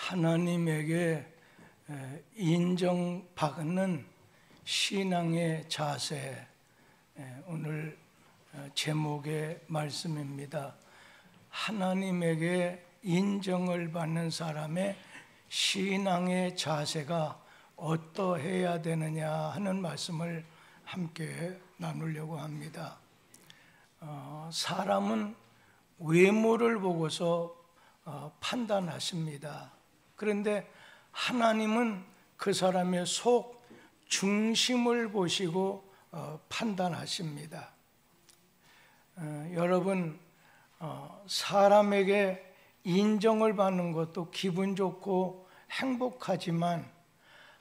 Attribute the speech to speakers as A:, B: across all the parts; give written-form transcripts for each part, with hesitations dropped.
A: 하나님에게 인정받는 신앙의 자세, 오늘 제목의 말씀입니다. 하나님에게 인정을 받는 사람의 신앙의 자세가 어떠해야 되느냐 하는 말씀을 함께 나누려고 합니다. 사람은 외모를 보고서 판단하십니다. 그런데 하나님은 그 사람의 속 중심을 보시고 판단하십니다. 여러분, 사람에게 인정을 받는 것도 기분 좋고 행복하지만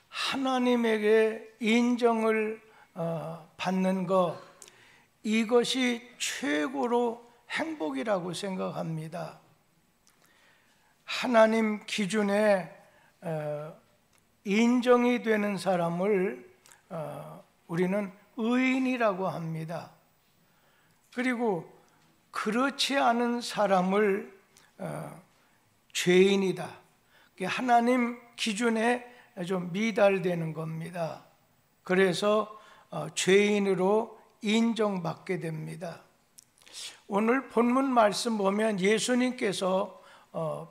A: 하나님에게 인정을 받는 것, 이것이 최고로 행복이라고 생각합니다. 하나님 기준에 인정이 되는 사람을 우리는 의인이라고 합니다. 그리고 그렇지 않은 사람을 죄인이다. 하나님 기준에 좀 미달되는 겁니다. 그래서 죄인으로 인정받게 됩니다. 오늘 본문 말씀 보면 예수님께서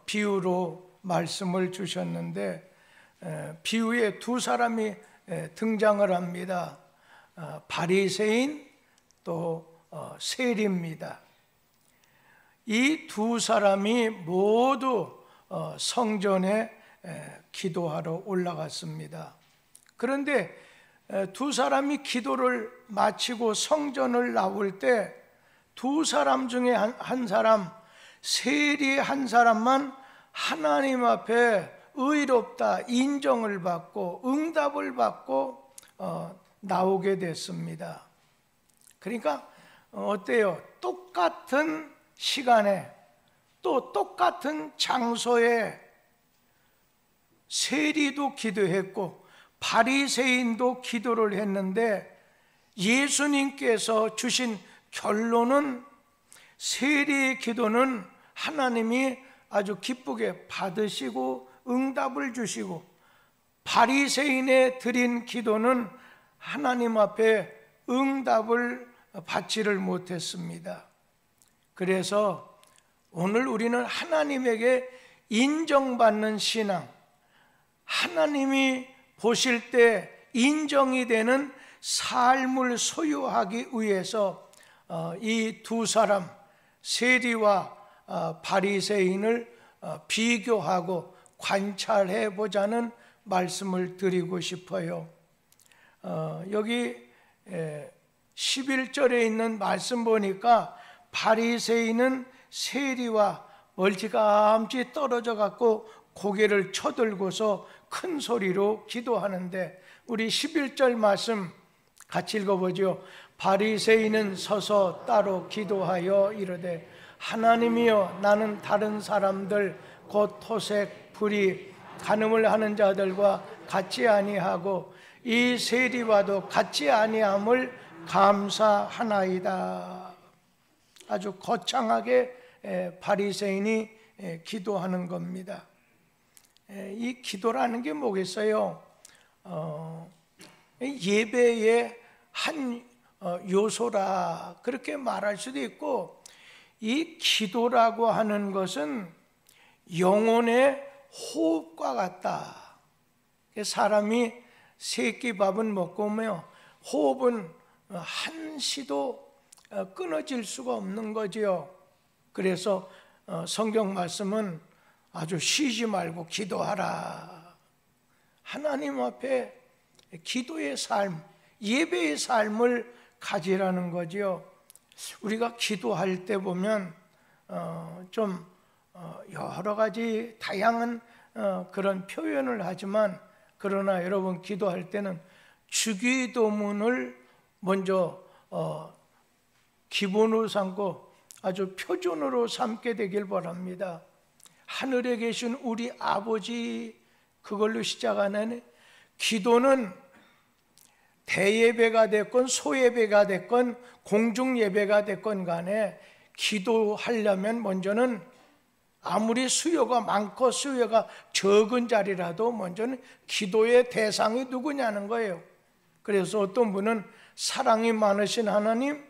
A: 비유로 말씀을 주셨는데 비유에 두 사람이 등장을 합니다. 바리새인 또 세리입니다. 이 두 사람이 모두 성전에 기도하러 올라갔습니다. 그런데 두 사람이 기도를 마치고 성전을 나올 때 두 사람 중에 한 사람, 세리 한 사람만 하나님 앞에 의롭다 인정을 받고 응답을 받고 나오게 됐습니다. 그러니까 어때요? 똑같은 시간에 또 똑같은 장소에 세리도 기도했고 바리새인도 기도를 했는데 예수님께서 주신 결론은 세리의 기도는 하나님이 아주 기쁘게 받으시고 응답을 주시고 바리새인의 드린 기도는 하나님 앞에 응답을 받지를 못했습니다. 그래서 오늘 우리는 하나님에게 인정받는 신앙, 하나님이 보실 때 인정이 되는 삶을 소유하기 위해서 이 두 사람 세리와 바리새인을 비교하고 관찰해 보자는 말씀을 드리고 싶어요. 여기 11절에 있는 말씀 보니까 바리새인은 세리와 멀찌감치 떨어져 갖고 고개를 쳐들고서 큰 소리로 기도하는데 우리 11절 말씀 같이 읽어보죠. 바리새인은 서서 따로 기도하여 이르되 하나님이여, 나는 다른 사람들 곧 토색, 불의, 간음을 하는 자들과 같지 아니하고 이 세리와도 같지 아니함을 감사하나이다. 아주 거창하게 바리새인이 기도하는 겁니다. 이 기도라는 게 뭐겠어요? 예배의 한 요소라 그렇게 말할 수도 있고, 이 기도라고 하는 것은 영혼의 호흡과 같다. 사람이 세 끼 밥은 먹고 오며 호흡은 한시도 끊어질 수가 없는 거지요. 그래서 성경 말씀은 아주 쉬지 말고 기도하라. 하나님 앞에 기도의 삶, 예배의 삶을 가지라는 거지요. 우리가 기도할 때 보면 좀 여러 가지 다양한 그런 표현을 하지만, 그러나 여러분 기도할 때는 주기도문을 먼저 기본으로 삼고 아주 표준으로 삼게 되길 바랍니다. 하늘에 계신 우리 아버지, 그걸로 시작하는 기도는 대예배가 됐건 소예배가 됐건 공중예배가 됐건 간에 기도하려면 먼저는 아무리 수요가 많고 수요가 적은 자리라도 먼저는 기도의 대상이 누구냐는 거예요. 그래서 어떤 분은 사랑이 많으신 하나님,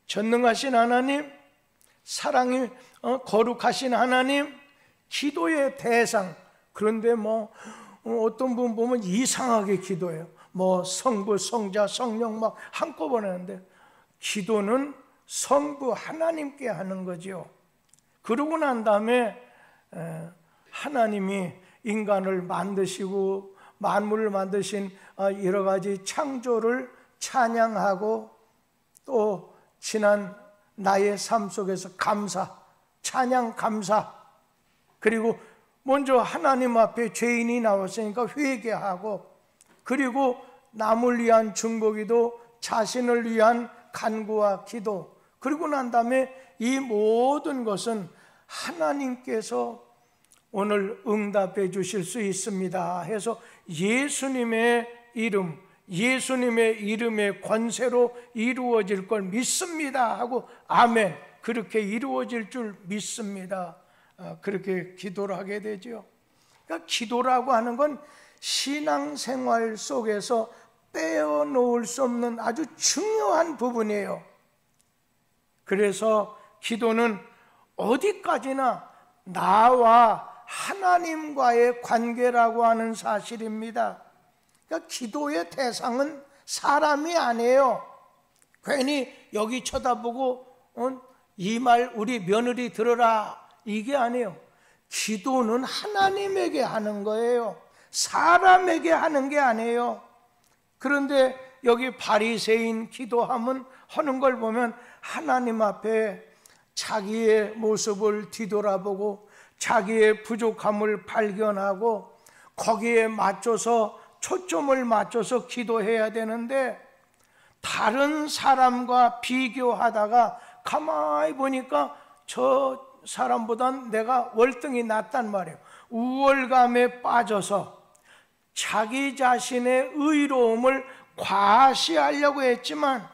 A: 전능하신 하나님, 사랑이 거룩하신 하나님, 기도의 대상. 그런데 어떤 분 보면 이상하게 기도해요. 성부, 성자, 성령 막 한꺼번에 하는데, 기도는 성부 하나님께 하는 거죠. 그러고 난 다음에 하나님이 인간을 만드시고 만물을 만드신 여러 가지 창조를 찬양하고, 또 지난 나의 삶 속에서 감사, 찬양, 감사, 그리고 먼저 하나님 앞에 죄인이 나왔으니까 회개하고, 그리고 남을 위한 중보기도, 자신을 위한 간구와 기도, 그리고 난 다음에 이 모든 것은 하나님께서 오늘 응답해 주실 수 있습니다 해서 예수님의 이름, 예수님의 이름의 권세로 이루어질 걸 믿습니다 하고 아멘, 그렇게 이루어질 줄 믿습니다. 그렇게 기도를 하게 되죠. 그러니까 기도라고 하는 건 신앙생활 속에서 빼어놓을 수 없는 아주 중요한 부분이에요. 그래서 기도는 어디까지나 나와 하나님과의 관계라고 하는 사실입니다. 그러니까 기도의 대상은 사람이 아니에요. 괜히 여기 쳐다보고 이 말 우리 며느리 들어라, 이게 아니에요. 기도는 하나님에게 하는 거예요. 사람에게 하는 게 아니에요. 그런데 여기 바리새인 기도하는 걸 보면 하나님 앞에 자기의 모습을 뒤돌아보고 자기의 부족함을 발견하고 거기에 맞춰서 초점을 맞춰서 기도해야 되는데, 다른 사람과 비교하다가 가만히 보니까 저 사람보단 내가 월등히 낫단 말이에요. 우월감에 빠져서 자기 자신의 의로움을 과시하려고 했지만,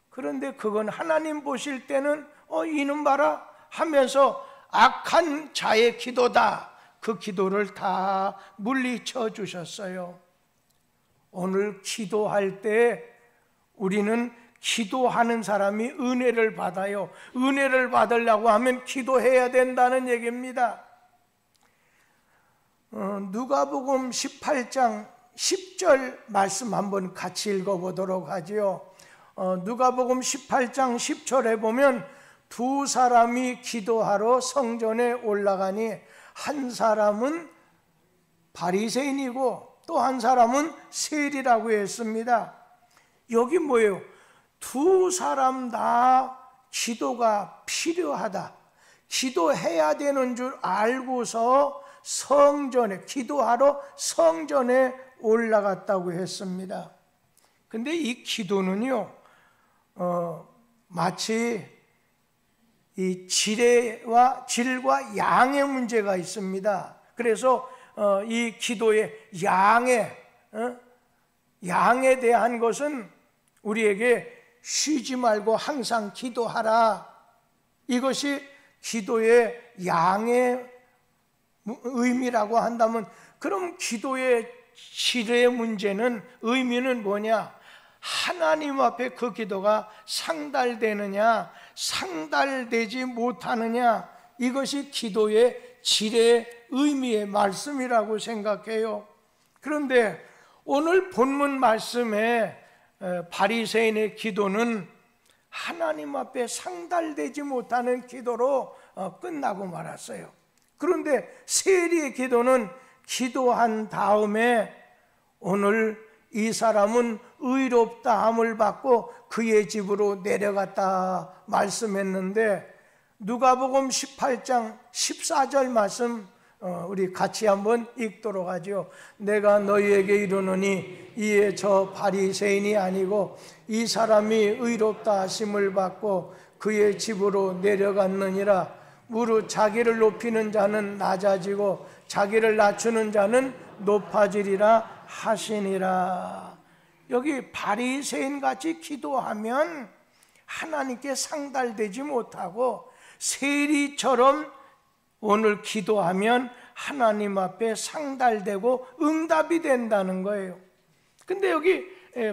A: 그런데 그건 하나님 보실 때는 이는 봐라 하면서 악한 자의 기도다, 그 기도를 다 물리쳐 주셨어요. 오늘 기도할 때 우리는 기도하는 사람이 은혜를 받아요. 은혜를 받으려고 하면 기도해야 된다는 얘기입니다. 누가복음 18장 10절 말씀 한번 같이 읽어보도록 하지요. 누가복음 18장 10절에 보면 두 사람이 기도하러 성전에 올라가니 한 사람은 바리새인이고 또 한 사람은 세리라고 했습니다. 여기 뭐예요? 두 사람 다 기도가 필요하다, 기도해야 되는 줄 알고서 성전에 기도하러 성전에 올라갔다고 했습니다. 근데 이 기도는요, 마치 이 질과 양의 문제가 있습니다. 그래서 이 기도의 양에 대한 것은 우리에게 쉬지 말고 항상 기도하라, 이것이 기도의 양의 의미라고 한다면, 그럼 기도의 질의 문제는, 의미는 뭐냐? 하나님 앞에 그 기도가 상달되느냐 상달되지 못하느냐, 이것이 기도의 질의 의미의 말씀이라고 생각해요. 그런데 오늘 본문 말씀에 바리새인의 기도는 하나님 앞에 상달되지 못하는 기도로 끝나고 말았어요. 그런데 세리의 기도는 기도한 다음에 오늘 이 사람은 의롭다함을 받고 그의 집으로 내려갔다 말씀했는데, 누가복음 18장 14절 말씀 우리 같이 한번 읽도록 하죠. 내가 너희에게 이르노니 이에 저 바리새인이 아니고 이 사람이 의롭다 하심을 받고 그의 집으로 내려갔느니라. 무릇 자기를 높이는 자는 낮아지고 자기를 낮추는 자는 높아지리라 하시니라. 여기 바리새인같이 기도하면 하나님께 상달되지 못하고 세리처럼 오늘 기도하면 하나님 앞에 상달되고 응답이 된다는 거예요. 근데 여기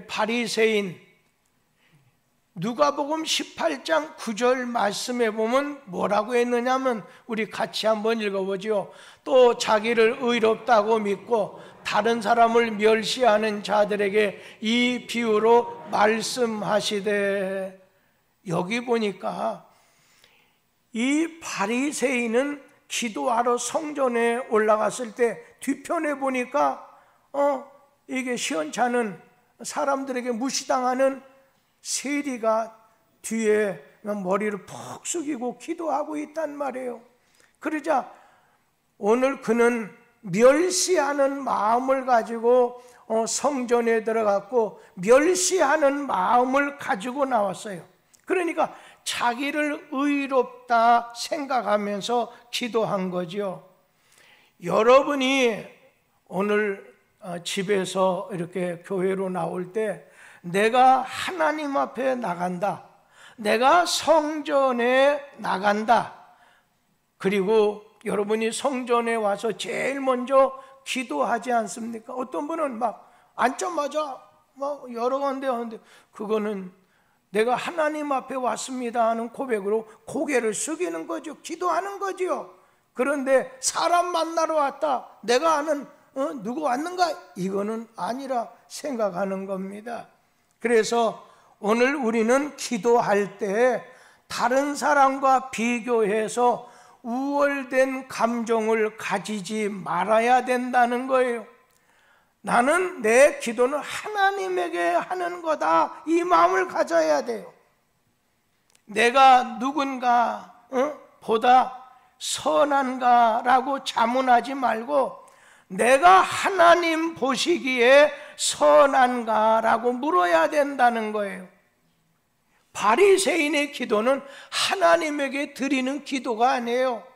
A: 바리새인 누가복음 18장 9절 말씀에 보면 뭐라고 했느냐면 우리 같이 한번 읽어보죠. 또 자기를 의롭다고 믿고 다른 사람을 멸시하는 자들에게 이 비유로 말씀하시되. 여기 보니까 이 바리새인은 기도하러 성전에 올라갔을 때 뒤편에 보니까 이게 시원찮은 사람들에게 무시당하는 세리가 뒤에 머리를 푹 숙이고 기도하고 있단 말이에요. 그러자 오늘 그는 멸시하는 마음을 가지고 성전에 들어갔고 멸시하는 마음을 가지고 나왔어요. 그러니까 자기를 의롭다 생각하면서 기도한 거죠. 여러분이 오늘 집에서 이렇게 교회로 나올 때 내가 하나님 앞에 나간다, 내가 성전에 나간다, 그리고 여러분이 성전에 와서 제일 먼저 기도하지 않습니까? 어떤 분은 막 앉자마자 막 여러 군데 하는데 그거는 내가 하나님 앞에 왔습니다 하는 고백으로 고개를 숙이는 거죠. 기도하는 거죠. 그런데 사람 만나러 왔다, 내가 아는 누구 왔는가? 이거는 아니라 생각하는 겁니다. 그래서 오늘 우리는 기도할 때 다른 사람과 비교해서 우월된 감정을 가지지 말아야 된다는 거예요. 나는 내 기도는 하나님에게 하는 거다, 이 마음을 가져야 돼요. 내가 누군가 보다 선한가라고 자문하지 말고 내가 하나님 보시기에 선한가라고 물어야 된다는 거예요. 바리새인의 기도는 하나님에게 드리는 기도가 아니에요.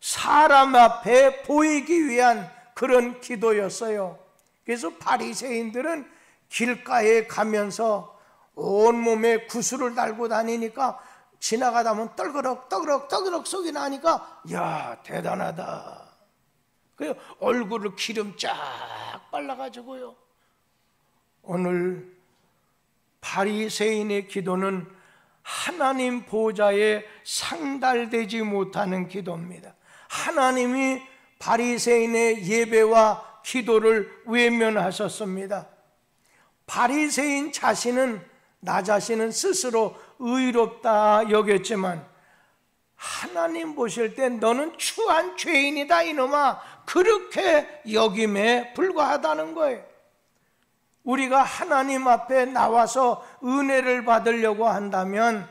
A: 사람 앞에 보이기 위한 그런 기도였어요. 그래서 바리새인들은 길가에 가면서 온몸에 구슬을 달고 다니니까 지나가다 보면 떨그럭 속이 나니까 야, 대단하다. 그 얼굴을 기름 쫙 발라가지고요. 오늘 바리새인의 기도는 하나님 보좌에 상달되지 못하는 기도입니다. 하나님이 바리새인의 예배와 기도를 외면하셨습니다. 바리새인 자신은 나 자신은 스스로 의롭다 여겼지만 하나님 보실 때 너는 추한 죄인이다 이놈아, 그렇게 여김에 불과하다는 거예요. 우리가 하나님 앞에 나와서 은혜를 받으려고 한다면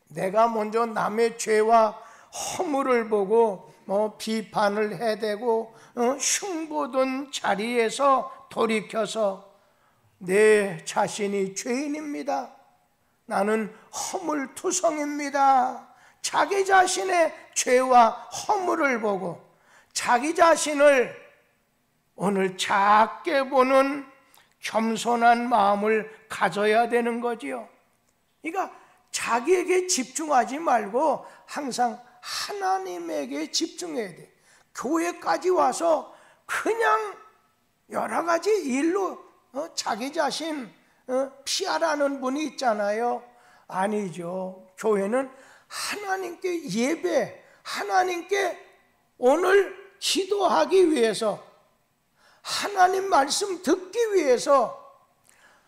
A: 내가 먼저 남의 죄와 허물을 보고 비판을 해대고 흉보던 자리에서 돌이켜서 내 자신이 죄인입니다, 나는 허물투성입니다, 자기 자신의 죄와 허물을 보고 자기 자신을 오늘 작게 보는 겸손한 마음을 가져야 되는 거지요. 그러니까 자기에게 집중하지 말고 항상 하나님에게 집중해야 돼. 교회까지 와서 그냥 여러 가지 일로 자기 자신 피하라는 분이 있잖아요. 아니죠. 교회는 하나님께 예배, 하나님께 오늘 기도하기 위해서, 하나님 말씀 듣기 위해서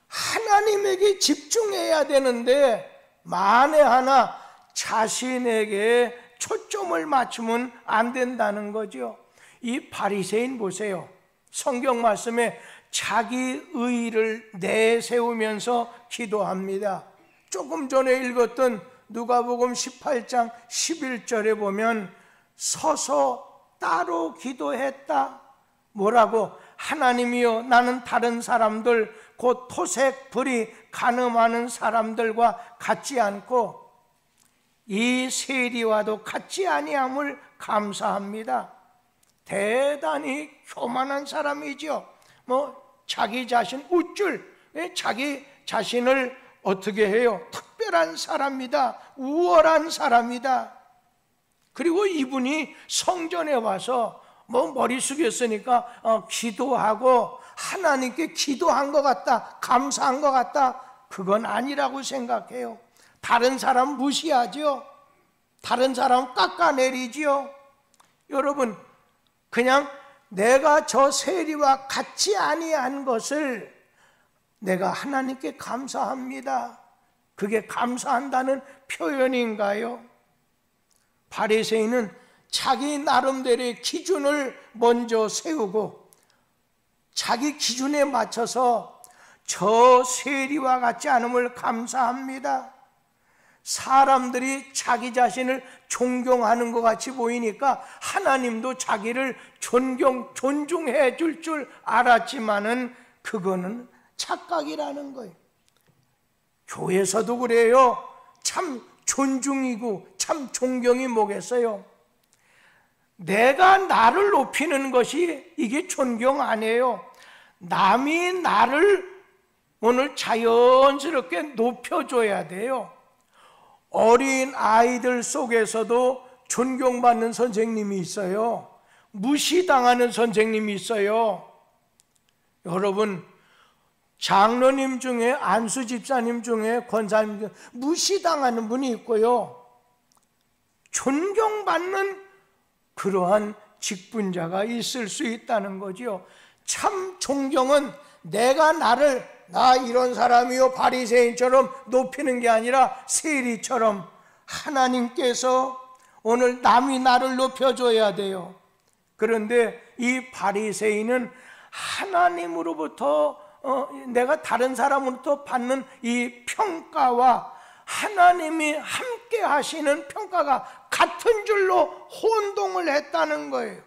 A: 하나님에게 집중해야 되는데 만에 하나 자신에게 초점을 맞추면 안 된다는 거죠. 이 바리새인 보세요. 성경 말씀에 자기 의를 내세우면서 기도합니다. 조금 전에 읽었던 누가복음 18장 11절에 보면 서서 따로 기도했다. 뭐라고? 하나님이여, 나는 다른 사람들 곧 토색, 불의, 간음하는 사람들과 같지 않고 이 세리와도 같지 아니함을 감사합니다. 대단히 교만한 사람이죠. 자기 자신 우쭐, 자기 자신을 어떻게 해요? 특별한 사람이다, 우월한 사람이다. 그리고 이분이 성전에 와서 뭐 머리 숙였으니까 기도하고 하나님께 기도한 것 같다, 감사한 것 같다, 그건 아니라고 생각해요. 다른 사람 무시하죠. 다른 사람 깎아내리지요. 여러분, 그냥 내가 저 세리와 같지 아니한 것을 내가 하나님께 감사합니다, 그게 감사한다는 표현인가요? 바리새인은 자기 나름대로의 기준을 먼저 세우고 자기 기준에 맞춰서 저 세리와 같지 않음을 감사합니다. 사람들이 자기 자신을 존경하는 것 같이 보이니까 하나님도 자기를 존중해 줄 알았지만은 그거는 착각이라는 거예요. 교회에서도 그래요. 참 존중이고 참 존경이 뭐겠어요? 내가 나를 높이는 것이 이게 존경 아니에요. 남이 나를 오늘 자연스럽게 높여줘야 돼요. 어린 아이들 속에서도 존경받는 선생님이 있어요. 무시당하는 선생님이 있어요. 여러분, 장로님 중에, 안수 집사님 중에, 권사님 중에 무시당하는 분이 있고요, 존경받는 그러한 직분자가 있을 수 있다는 거죠. 참 존경은 내가 나 이런 사람이요 바리새인처럼 높이는 게 아니라 세리처럼 하나님께서 오늘 남이 나를 높여줘야 돼요. 그런데 이 바리새인은 하나님으로부터 내가 다른 사람으로부터 받는 이 평가와 하나님이 함께 하시는 평가가 같은 줄로 혼동을 했다는 거예요.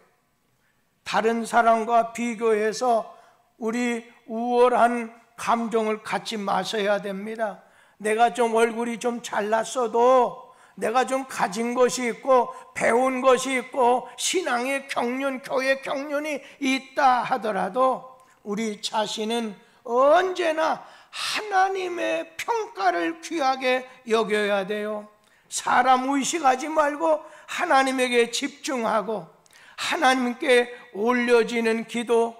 A: 다른 사람과 비교해서 우리 우월한 감정을 갖지 마셔야 됩니다. 내가 좀 얼굴이 좀 잘났어도, 내가 좀 가진 것이 있고 배운 것이 있고 신앙의 경륜, 교회 경륜이 있다 하더라도 우리 자신은 언제나 하나님의 평가를 귀하게 여겨야 돼요. 사람 의식하지 말고 하나님에게 집중하고 하나님께 올려지는 기도,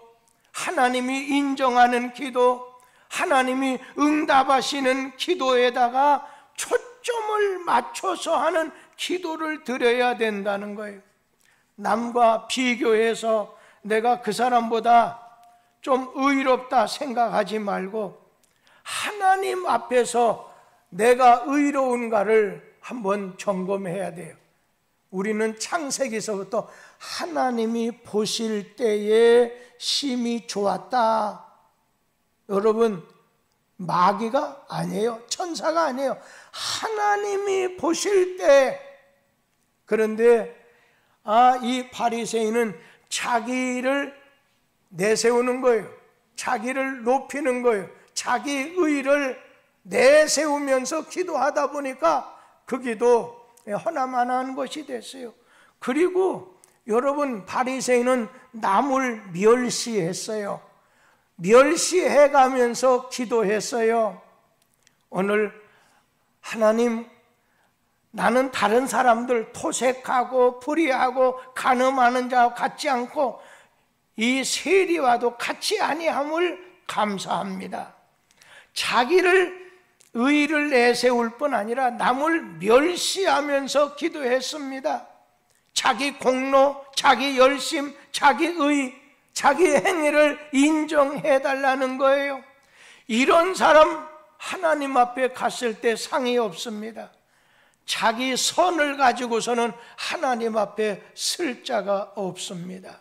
A: 하나님이 인정하는 기도, 하나님이 응답하시는 기도에다가 초점을 맞춰서 하는 기도를 드려야 된다는 거예요. 남과 비교해서 내가 그 사람보다 좀 의롭다 생각하지 말고 하나님 앞에서 내가 의로운가를 한번 점검해야 돼요. 우리는 창세기서부터 하나님이 보실 때에 심히 좋았다. 여러분, 마귀가 아니에요. 천사가 아니에요. 하나님이 보실 때. 그런데 이 바리새인은 자기를 내세우는 거예요. 자기를 높이는 거예요. 자기 의를 내세우면서 기도하다 보니까 그 기도 허나만한 것이 됐어요. 그리고 여러분, 바리새인은 남을 멸시했어요. 멸시해가면서 기도했어요. 오늘 하나님, 나는 다른 사람들 토색하고 불의하고 간음하는 자와 같지 않고 이 세리와도 같이 아니함을 감사합니다. 자기를 의를 내세울 뿐 아니라 남을 멸시하면서 기도했습니다. 자기 공로, 자기 열심, 자기 의, 자기 행위를 인정해달라는 거예요. 이런 사람 하나님 앞에 갔을 때 상이 없습니다. 자기 선을 가지고서는 하나님 앞에 쓸 자가 없습니다.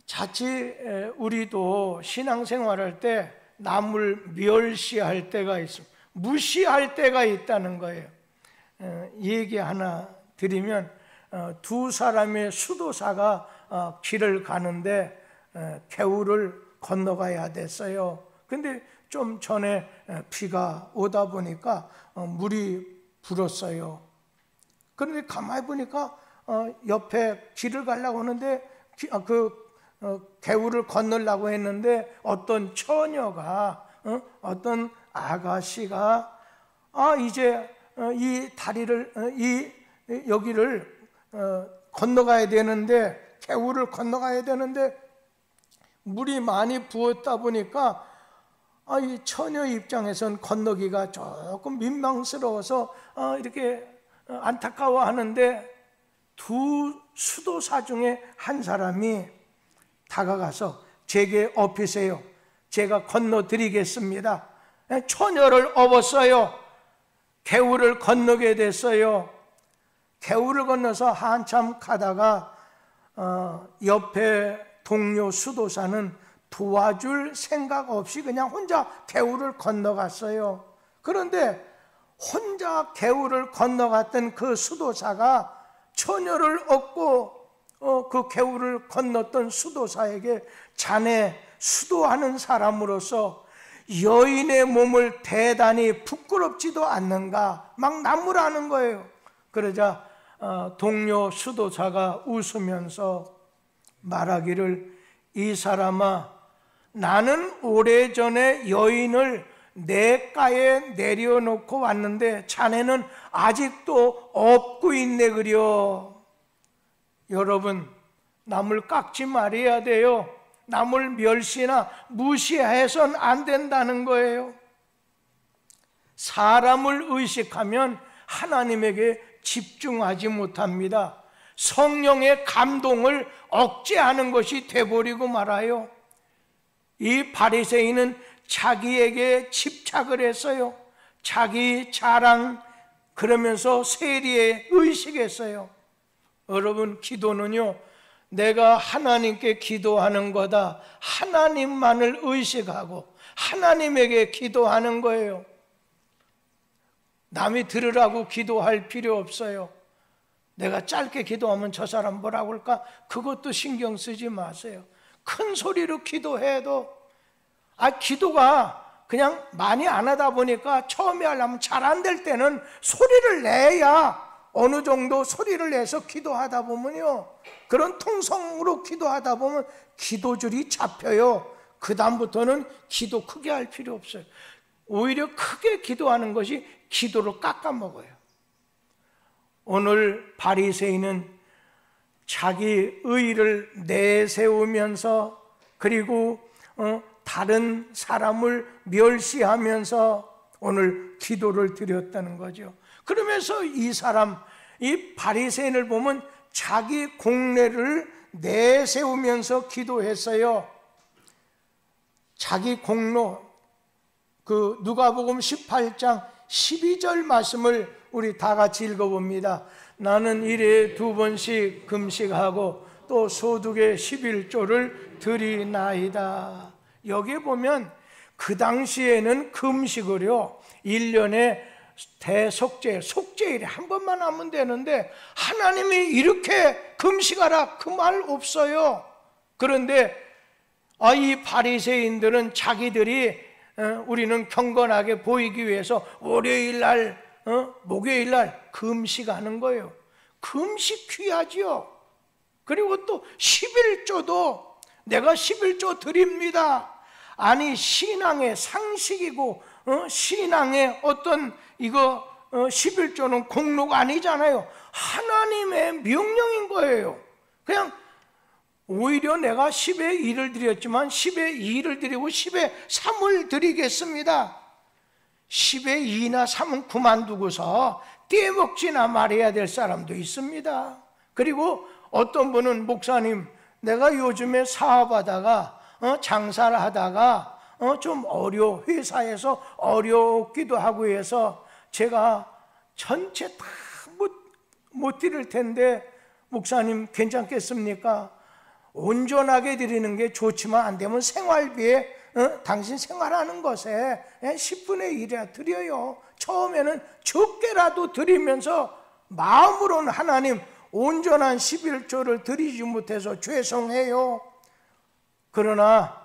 A: 자칫 우리도 신앙생활할 때 남을 멸시할 때가 있습니다. 무시할 때가 있다는 거예요. 얘기 하나 드리면, 두 사람의 수도사가 길을 가는데 개울을 건너가야 됐어요. 근데 좀 전에 비가 오다 보니까 물이 불었어요. 그런데 가만히 보니까 옆에 길을 가려고 하는데 개울을 건너려고 했는데 어떤 처녀가, 어떤 아가씨가 이제 이 다리를, 이 여기를 건너가야 되는데, 개울을 건너가야 되는데 물이 많이 부었다 보니까 이 처녀 입장에선 건너기가 조금 민망스러워서 이렇게 안타까워하는데, 두 수도사 중에 한 사람이 다가가서 제게 업히세요. 제가 건너드리겠습니다. 처녀를 업었어요. 개울을 건너게 됐어요. 개울을 건너서 한참 가다가 옆에 동료 수도사는 도와줄 생각 없이 그냥 혼자 개울을 건너갔어요. 그런데 혼자 개울을 건너갔던 그 수도사가 처녀를 업고 그 개울을 건넜던 수도사에게, 자네 수도하는 사람으로서 여인의 몸을 대단히 부끄럽지도 않는가, 막 나무라는 거예요. 그러자 동료 수도사가 웃으면서 말하기를, 이 사람아, 나는 오래전에 여인을 냇가에 내려놓고 왔는데 자네는 아직도 업고 있네 그려. 여러분, 남을 깎지 말아야 돼요. 남을 멸시나 무시해서는 안 된다는 거예요. 사람을 의식하면 하나님에게 집중하지 못합니다. 성령의 감동을 억제하는 것이 돼버리고 말아요. 이 바리새인은 자기에게 집착을 했어요. 자기 자랑, 그러면서 세리에 의식했어요. 여러분, 기도는요, 내가 하나님께 기도하는 거다. 하나님만을 의식하고 하나님에게 기도하는 거예요. 남이 들으라고 기도할 필요 없어요. 내가 짧게 기도하면 저 사람 뭐라고 할까? 그것도 신경 쓰지 마세요. 큰 소리로 기도해도 기도가 그냥 많이 안 하다 보니까 처음에 하려면 잘 안 될 때는 소리를 내야, 어느 정도 소리를 내서 기도하다 보면요, 그런 통성으로 기도하다 보면 기도줄이 잡혀요. 그 다음부터는 기도 크게 할 필요 없어요. 오히려 크게 기도하는 것이 기도를 깎아먹어요. 오늘 바리새인은 자기 의를 내세우면서, 그리고 다른 사람을 멸시하면서 오늘 기도를 드렸다는 거죠. 그러면서 이 바리새인을 보면 자기 공례를 내세우면서 기도했어요. 자기 공로, 그 누가복음 18장 12절 말씀을 우리 다 같이 읽어봅니다. 나는 일에 2번씩 금식하고 또 소득의 11조를 드리나이다. 여기에 보면 그 당시에는 금식을요, 1년에 대속죄, 속죄일에 한 번만 하면 되는데 하나님이 이렇게 금식하라 그 말 없어요. 그런데 이 바리새인들은 자기들이 우리는 경건하게 보이기 위해서 월요일 날, 목요일 날 금식하는 거예요. 금식 귀하지요. 그리고 또 11조도 내가 11조 드립니다. 아니, 신앙의 상식이고 신앙의 어떤 11조는 공로가 아니잖아요. 하나님의 명령인 거예요. 그냥 오히려 내가 10의 1을 드렸지만 10의 2를 드리고 10의 3을 드리겠습니다. 10의 2나 3은 그만두고서 떼먹지나 말해야 될 사람도 있습니다. 그리고 어떤 분은, 목사님, 내가 요즘에 사업하다가 장사를 하다가 좀 회사에서 어렵기도 하고 해서 제가 전체 다 못 드릴 텐데 목사님 괜찮겠습니까? 온전하게 드리는 게 좋지만 안 되면 생활비에 당신 생활하는 것에 10분의 1이라 드려요. 처음에는 적게라도 드리면서 마음으로는 하나님 온전한 11조를 드리지 못해서 죄송해요. 그러나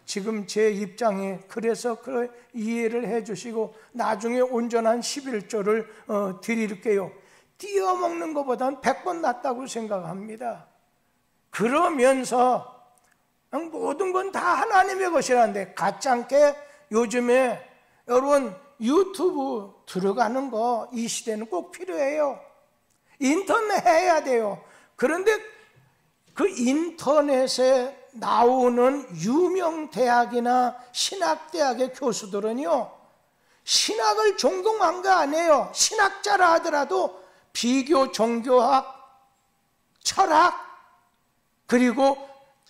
A: 지금 제 입장에 그래서 이해를 해주시고 나중에 온전한 11조를 드릴게요. 띄어먹는 것보다는 100번 낫다고 생각합니다. 그러면서 모든 건 다 하나님의 것이라는데 가짜게 요즘에 여러분 유튜브 들어가는 거 이 시대는 꼭 필요해요. 인터넷 해야 돼요. 그런데 그 인터넷에 나오는 유명 대학이나 신학대학의 교수들은요, 신학을 전공한 거 아니에요. 신학자라 하더라도 비교 종교학, 철학, 그리고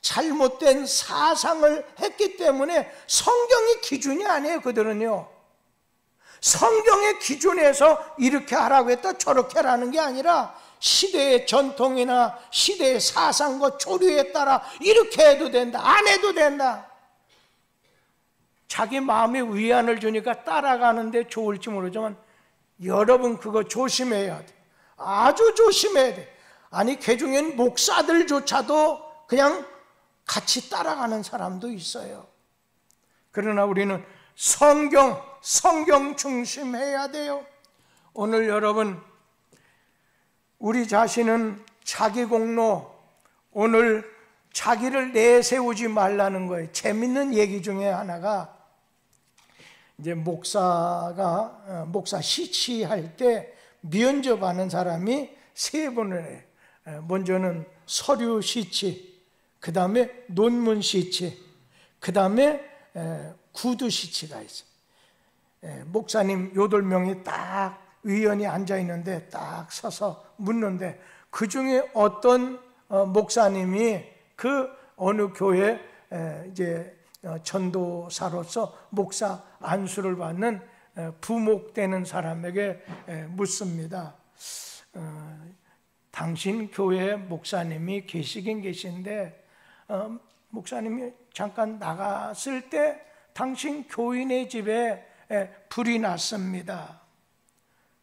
A: 잘못된 사상을 했기 때문에 성경이 기준이 아니에요. 그들은요, 성경의 기준에서 이렇게 하라고 했다 저렇게 하라는 게 아니라 시대의 전통이나 시대의 사상과 조류에 따라 이렇게 해도 된다, 안 해도 된다. 자기 마음에 위안을 주니까 따라가는데 좋을지 모르지만 여러분 그거 조심해야 돼. 아주 조심해야 돼. 아니 개중엔 목사들조차도 그냥 같이 따라가는 사람도 있어요. 그러나 우리는 성경 중심해야 돼요. 오늘 여러분, 우리 자신은 자기 공로, 오늘 자기를 내세우지 말라는 거예요. 재밌는 얘기 중에 하나가, 이제 목사 시치할 때 면접하는 사람이 세 분을 해요. 먼저는 서류 시치, 그 다음에 논문 시치, 그 다음에 구두 시치가 있어요. 목사님 8명이 딱 위원이 앉아 있는데 딱 서서 묻는데, 그 중에 어떤 목사님이 그 어느 교회 이제 전도사로서 목사 안수를 받는 부목되는 사람에게 묻습니다. 당신 교회 목사님이 계시긴 계신데 목사님이 잠깐 나갔을 때 당신 교인의 집에 불이 났습니다.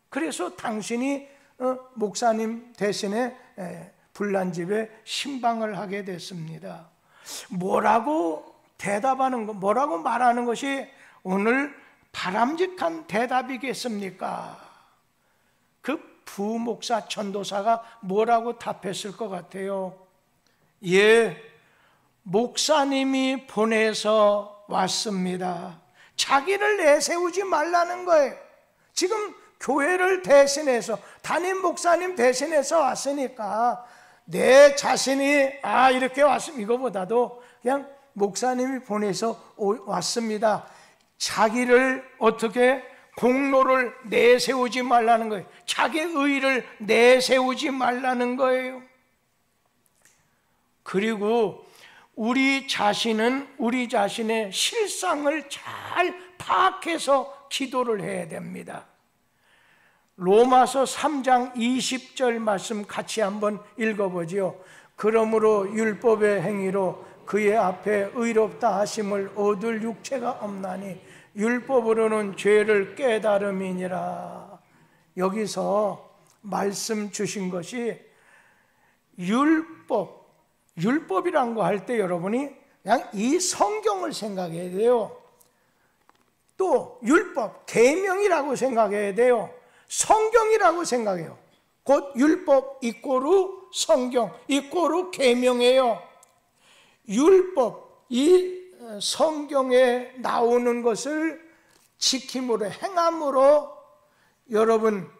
A: 그래서 당신이 목사님 대신에 불난 집에 신방을 하게 됐습니다. 뭐라고 대답하는 거, 뭐라고 말하는 것이 오늘 바람직한 대답이겠습니까? 그 부목사 전도사가 뭐라고 답했을 것 같아요? 예, 목사님이 보내서 왔습니다. 자기를 내세우지 말라는 거예요. 지금 교회를 대신해서, 담임 목사님 대신해서 왔으니까 내 자신이 이렇게 왔으면, 이거보다도 그냥 목사님이 보내서 왔습니다. 자기를 어떻게 공로를 내세우지 말라는 거예요. 자기 의의를 내세우지 말라는 거예요. 그리고 우리 자신은 우리 자신의 실상을 잘 파악해서 기도를 해야 됩니다. 로마서 3장 20절 말씀 같이 한번 읽어보지요. 그러므로 율법의 행위로 그의 앞에 의롭다 하심을 얻을 육체가 없나니 율법으로는 죄를 깨달음이니라. 여기서 말씀 주신 것이 율법이란 거 할 때 여러분이 그냥 이 성경을 생각해야 돼요. 또 율법, 계명이라고 생각해야 돼요. 성경이라고 생각해요. 곧 율법 이꼬르 성경 이꼬르 계명이에요. 율법, 이 성경에 나오는 것을 지킴으로, 행함으로 여러분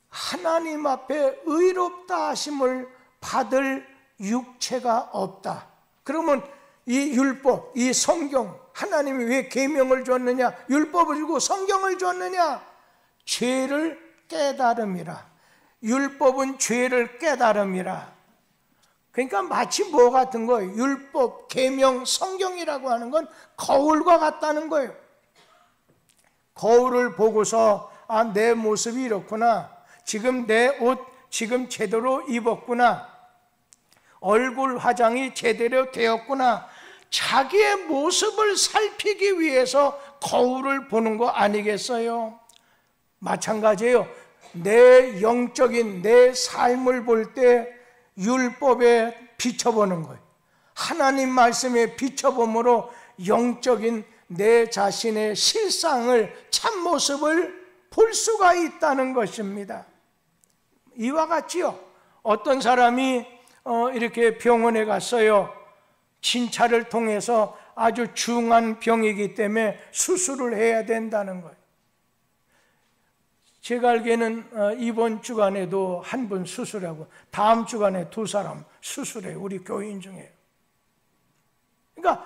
A: 하나님 앞에 의롭다 하심을 받을 육체가 없다. 그러면 이 율법, 이 성경, 하나님이 왜 계명을 줬느냐, 율법을 주고 성경을 줬느냐? 죄를 깨달음이라. 율법은 죄를 깨달음이라. 그러니까 마치 뭐 같은 거예요? 율법, 계명, 성경이라고 하는 건 거울과 같다는 거예요. 거울을 보고서 내 모습이 이렇구나, 지금 내 옷 지금 제대로 입었구나, 얼굴 화장이 제대로 되었구나, 자기의 모습을 살피기 위해서 거울을 보는 거 아니겠어요? 마찬가지예요. 내 영적인 내 삶을 볼 때 율법에 비춰보는 거예요. 하나님 말씀에 비춰봄으로 영적인 내 자신의 실상을, 참모습을 볼 수가 있다는 것입니다. 이와 같지요. 어떤 사람이 이렇게 병원에 갔어요. 진찰을 통해서 아주 중한 병이기 때문에 수술을 해야 된다는 거예요. 제가 알기에는 이번 주간에도 한 분 수술하고 다음 주간에 2사람 수술해요. 우리 교인 중에. 그러니까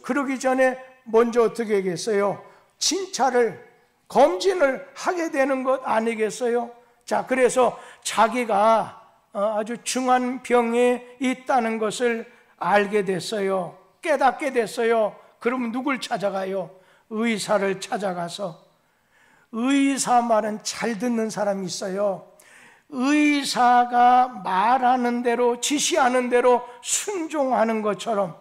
A: 그러기 전에 먼저 어떻게 하겠어요? 진찰을, 검진을 하게 되는 것 아니겠어요? 자, 그래서 자기가 아주 중한 병에 있다는 것을 알게 됐어요. 깨닫게 됐어요. 그러면 누굴 찾아가요? 의사를 찾아가서. 의사 말은 잘 듣는 사람이 있어요. 의사가 말하는 대로, 지시하는 대로 순종하는 것처럼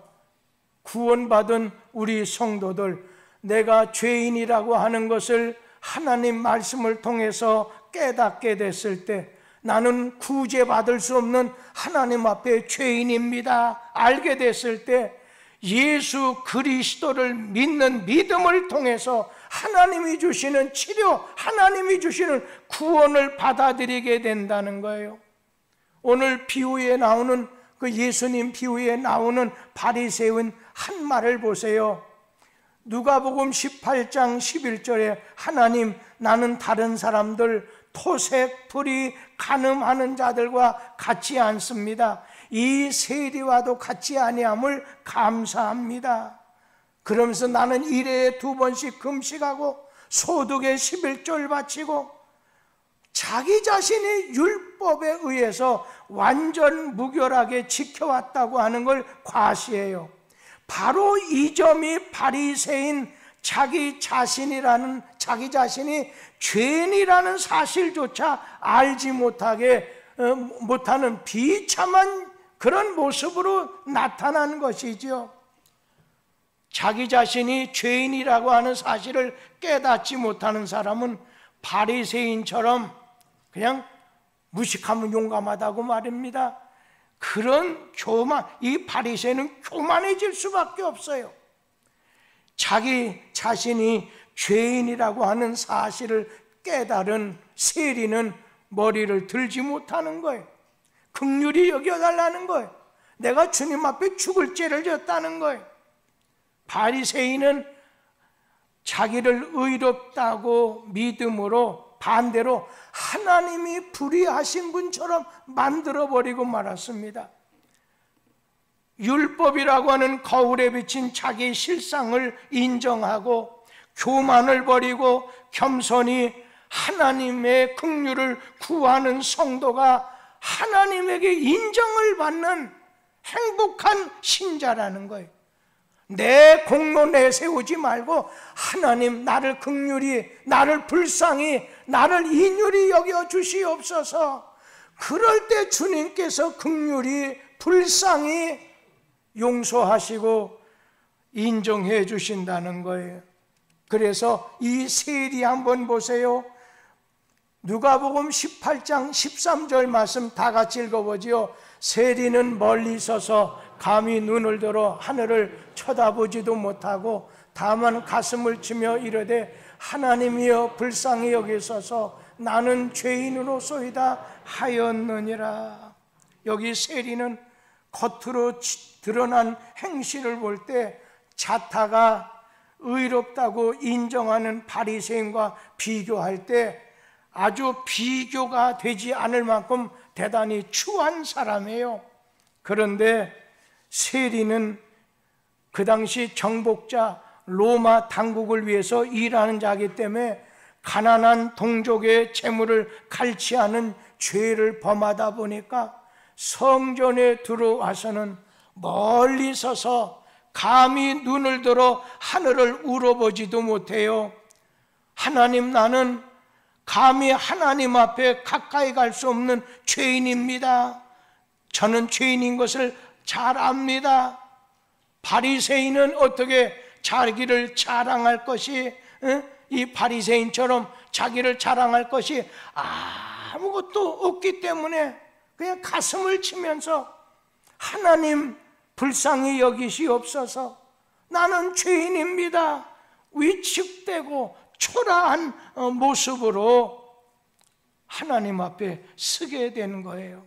A: 구원받은 우리 성도들, 내가 죄인이라고 하는 것을 하나님 말씀을 통해서 깨닫게 됐을 때, 나는 구제받을 수 없는 하나님 앞에 죄인입니다 알게 됐을 때, 예수 그리스도를 믿는 믿음을 통해서 하나님이 주시는 치료, 하나님이 주시는 구원을 받아들이게 된다는 거예요. 오늘 비유에 나오는 그 예수님 비유에 나오는 바리새인 한 말을 보세요. 누가복음 18장 11절에 하나님, 나는 다른 사람들, 토색, 불의, 간음하는 자들과 같지 않습니다. 이 세리와도 같지 아니함을 감사합니다. 그러면서 나는 1회에 2번씩 금식하고 소득의 11조를 바치고 자기 자신이 율법에 의해서 완전 무결하게 지켜왔다고 하는 걸 과시해요. 바로 이 점이 바리새인 자기 자신이 죄인이라는 사실조차 알지 못하는 비참한 그런 모습으로 나타난 것이지요. 자기 자신이 죄인이라고 하는 사실을 깨닫지 못하는 사람은 바리새인처럼 그냥 무식하면 용감하다고 말입니다. 그런 교만, 이 바리새인은 교만해질 수밖에 없어요. 자기 자신이 죄인이라고 하는 사실을 깨달은 세리는 머리를 들지 못하는 거예요. 긍휼히 여겨달라는 거예요. 내가 주님 앞에 죽을 죄를 졌다는 거예요. 바리새인은 자기를 의롭다고 믿음으로 반대로 하나님이 불의하신 분처럼 만들어버리고 말았습니다. 율법이라고 하는 거울에 비친 자기 실상을 인정하고 교만을 버리고 겸손히 하나님의 긍휼을 구하는 성도가 하나님에게 인정을 받는 행복한 신자라는 거예요. 내 공로 내세우지 말고 하나님, 나를 긍휼히, 나를 불쌍히, 나를 인휼히 여겨 주시옵소서. 그럴 때 주님께서 긍휼히, 불쌍히 용서하시고 인정해 주신다는 거예요. 그래서 이 세리 한번 보세요. 누가복음 18장 13절 말씀 다 같이 읽어보지요. 세리는 멀리 서서 감히 눈을 들어 하늘을 쳐다보지도 못하고 다만 가슴을 치며 이르되 하나님이여 불쌍히 여기소서, 나는 죄인으로소이다 하였느니라. 여기 세리는 겉으로 드러난 행실을 볼 때 자타가 의롭다고 인정하는 바리새인과 비교할 때 아주 비교가 되지 않을 만큼 대단히 추한 사람이에요. 그런데 세리는 그 당시 정복자 로마 당국을 위해서 일하는 자이기 때문에 가난한 동족의 재물을 갈취하는 죄를 범하다 보니까 성전에 들어와서는 멀리 서서 감히 눈을 들어 하늘을 우러보지도 못해요. 하나님, 나는 감히 하나님 앞에 가까이 갈 수 없는 죄인입니다. 저는 죄인인 것을 잘 압니다. 바리새인은 어떻게 자기를 자랑할 것이, 이 바리새인처럼 자기를 자랑할 것이 아무것도 없기 때문에 그냥 가슴을 치면서 하나님 불쌍히 여기시옵소서, 나는 죄인입니다, 위축되고 초라한 모습으로 하나님 앞에 서게 되는 거예요.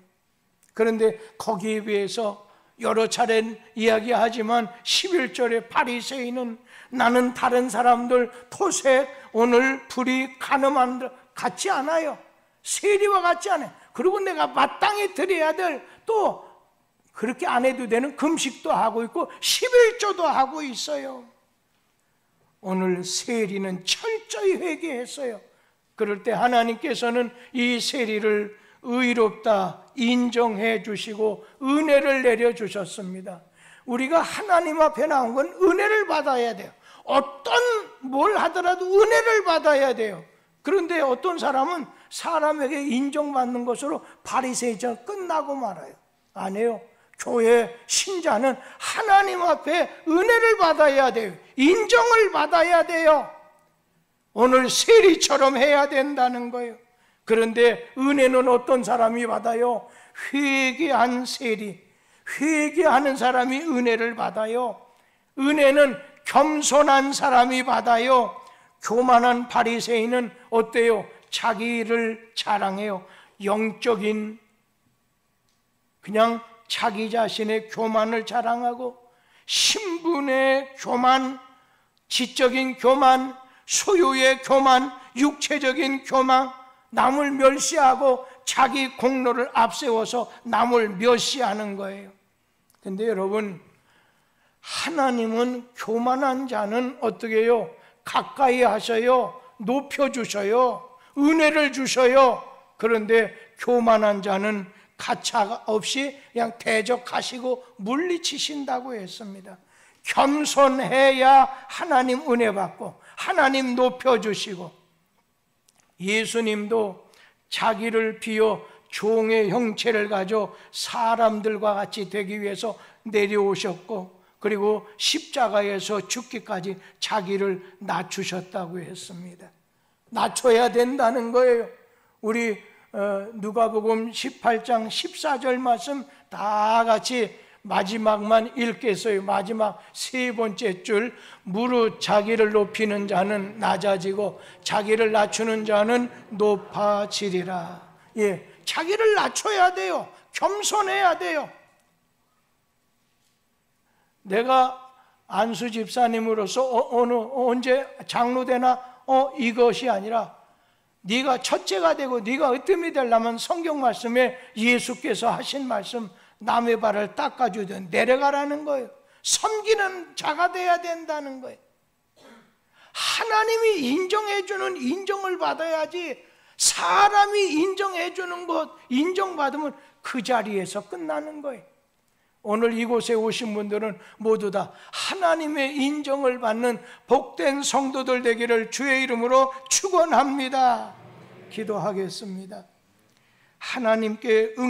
A: 그런데 거기에 비해서 여러 차례 이야기하지만 11절에 바리새인은 나는 다른 사람들 토색, 오늘 불의, 같지 않아요. 세리와 같지 않아요. 그리고 내가 마땅히 드려야 될 또 그렇게 안 해도 되는 금식도 하고 있고 11조도 하고 있어요. 오늘 세리는 철저히 회개했어요. 그럴 때 하나님께서는 이 세리를 의롭다 인정해 주시고 은혜를 내려주셨습니다. 우리가 하나님 앞에 나온 건 은혜를 받아야 돼요. 어떤 뭘 하더라도 은혜를 받아야 돼요. 그런데 어떤 사람은 사람에게 인정받는 것으로 바리새인처럼 끝나고 말아요. 아니에요. 교회 신자는 하나님 앞에 은혜를 받아야 돼요. 인정을 받아야 돼요. 오늘 세리처럼 해야 된다는 거예요. 그런데 은혜는 어떤 사람이 받아요? 회개한 세리, 회개하는 사람이 은혜를 받아요. 은혜는 겸손한 사람이 받아요. 교만한 바리새인은 어때요? 자기를 자랑해요. 영적인 그냥 자기 자신의 교만을 자랑하고 신분의 교만, 지적인 교만, 소유의 교만, 육체적인 교만, 남을 멸시하고 자기 공로를 앞세워서 남을 멸시하는 거예요. 근데 여러분, 하나님은 교만한 자는 어떻게 해요? 가까이 하셔요. 높여주셔요. 은혜를 주셔요. 그런데 교만한 자는 가차 없이 그냥 대적하시고 물리치신다고 했습니다. 겸손해야 하나님 은혜 받고 하나님 높여주시고, 예수님도 자기를 비워 종의 형체를 가져 사람들과 같이 되기 위해서 내려오셨고, 그리고 십자가에서 죽기까지 자기를 낮추셨다고 했습니다. 낮춰야 된다는 거예요. 우리 누가복음 18장 14절 말씀 다 같이 마지막만 읽겠어요. 마지막 세 번째 줄, 무릇 자기를 높이는 자는 낮아지고 자기를 낮추는 자는 높아지리라. 예, 자기를 낮춰야 돼요. 겸손해야 돼요. 내가 안수 집사님으로서 언제 장로되나 이것이 아니라, 네가 첫째가 되고 네가 으뜸이 되려면 성경 말씀에 예수께서 하신 말씀, 남의 발을 닦아주든 내려가라는 거예요. 섬기는 자가 돼야 된다는 거예요. 하나님이 인정해주는 인정을 받아야지, 사람이 인정해주는 것 인정받으면 그 자리에서 끝나는 거예요. 오늘 이곳에 오신 분들은 모두 다 하나님의 인정을 받는 복된 성도들 되기를 주의 이름으로 축원합니다. 기도하겠습니다. 하나님께